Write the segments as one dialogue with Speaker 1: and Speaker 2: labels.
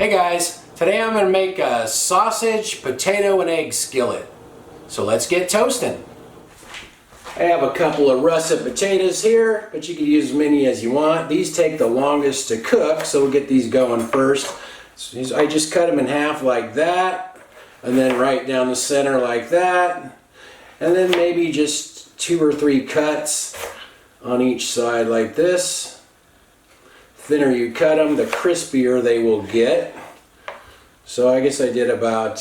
Speaker 1: Hey guys, today I'm going to make a sausage, potato, and egg skillet. So let's get toasting. I have a couple of russet potatoes here, but you can use as many as you want. These take the longest to cook, so we'll get these going first. So I just cut them in half like that, and then right down the center like that, and then maybe just 2 or 3 cuts on each side like this. Thinner you cut them, the crispier they will get. So I guess I did about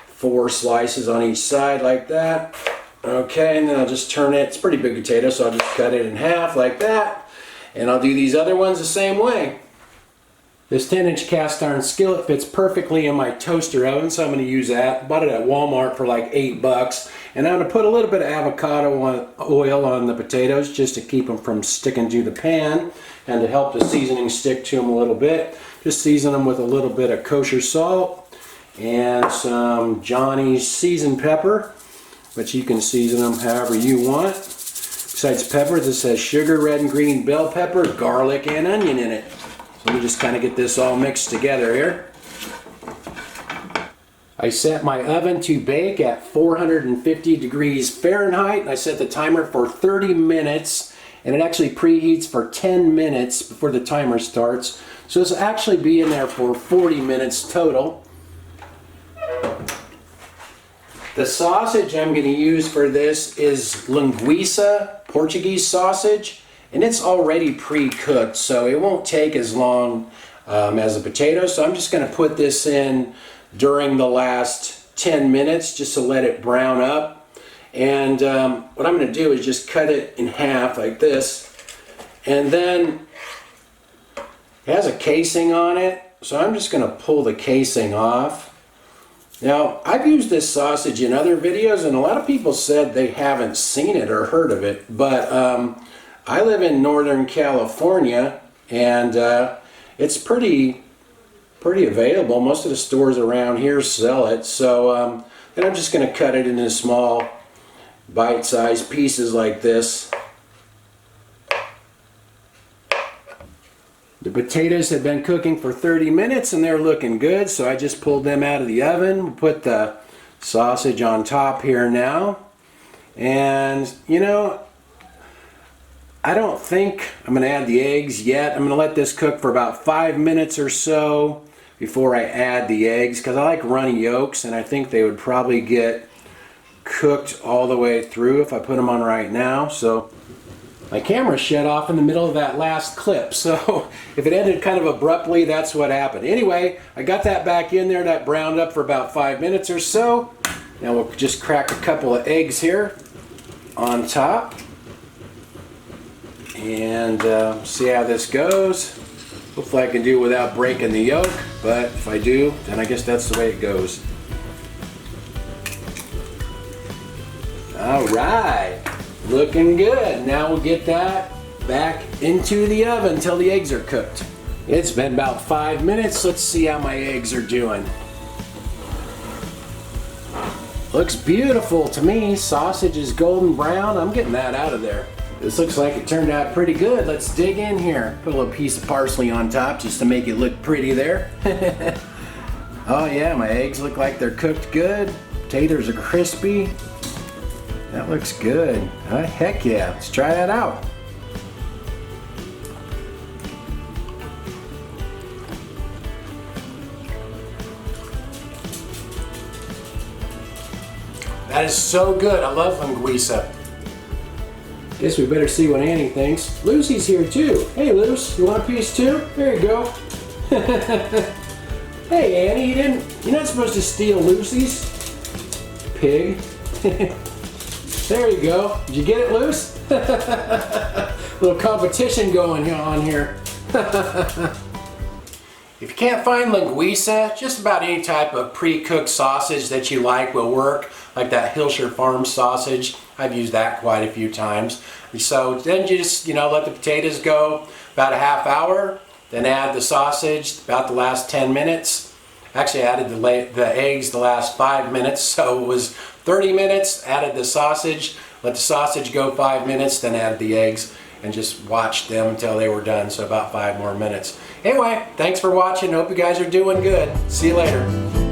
Speaker 1: 4 slices on each side like that. Okay, and then I'll just turn it. It's a pretty big potato, so I'll just cut it in half like that. And I'll do these other ones the same way. This 10-inch cast iron skillet fits perfectly in my toaster oven, so I'm going to use that. Bought it at Walmart for like $8. And I'm going to put a little bit of avocado oil on the potatoes just to keep them from sticking to the pan and to help the seasoning stick to them a little bit. Just season them with a little bit of kosher salt and some Johnny's seasoned pepper, but you can season them however you want. Besides pepper, this has sugar, red and green bell pepper, garlic, and onion in it. So let me just kind of get this all mixed together here. I set my oven to bake at 450 degrees Fahrenheit, and I set the timer for 30 minutes, and it actually preheats for 10 minutes before the timer starts. So this will actually be in there for 40 minutes total. The sausage I'm going to use for this is linguiça, Portuguese sausage, and it's already pre-cooked, so it won't take as long as a potato. So I'm just going to put this in during the last 10 minutes just to let it brown up. And what I'm going to do is just cut it in half like this, and then it has a casing on it, so I'm just going to pull the casing off. Now, I've used this sausage in other videos, and a lot of people said they haven't seen it or heard of it, but I live in Northern California, and it's pretty available. Most of the stores around here sell it. So then I'm just going to cut it into small bite-sized pieces like this. The potatoes have been cooking for 30 minutes and they're looking good, so I just pulled them out of the oven. We'll put the sausage on top here now. And you know, I don't think I'm going to add the eggs yet. I'm going to let this cook for about 5 minutes or so before I add the eggs, because I like runny yolks and I think they would probably get cooked all the way through if I put them on right now. So my camera shut off in the middle of that last clip, so if it ended kind of abruptly, that's what happened. Anyway, I got that back in there. That browned up for about 5 minutes or so. Now we'll just crack a couple of eggs here on top and see how this goes. Hopefully I can do it without breaking the yolk, but if I do, then I guess that's the way it goes. All right, looking good. Now we'll get that back into the oven until the eggs are cooked. It's been about 5 minutes. Let's see how my eggs are doing. Looks beautiful to me. Sausage is golden brown. I'm getting that out of there. This looks like it turned out pretty good. Let's dig in here. Put a little piece of parsley on top just to make it look pretty there. Oh yeah, my eggs look like they're cooked good. Potatoes are crispy. That looks good. Heck yeah, let's try that out. That is so good. I love linguiça. Guess we better see what Annie thinks. Lucy's here too. Hey Luce, you want a piece too? There you go. Hey Annie, you're not supposed to steal Lucy's. Pig. There you go. Did you get it, Luce? Little competition going on here. If you can't find linguiça, just about any type of pre-cooked sausage that you like will work, like that Hilshire Farm sausage. I've used that quite a few times. So then you just, let the potatoes go about a half hour, then add the sausage about the last 10 minutes. Actually, I added the eggs the last 5 minutes, so it was 30 minutes, added the sausage, let the sausage go 5 minutes, then added the eggs. and just watched them until they were done, so about 5 more minutes. Anyway, thanks for watching. Hope you guys are doing good. See you later.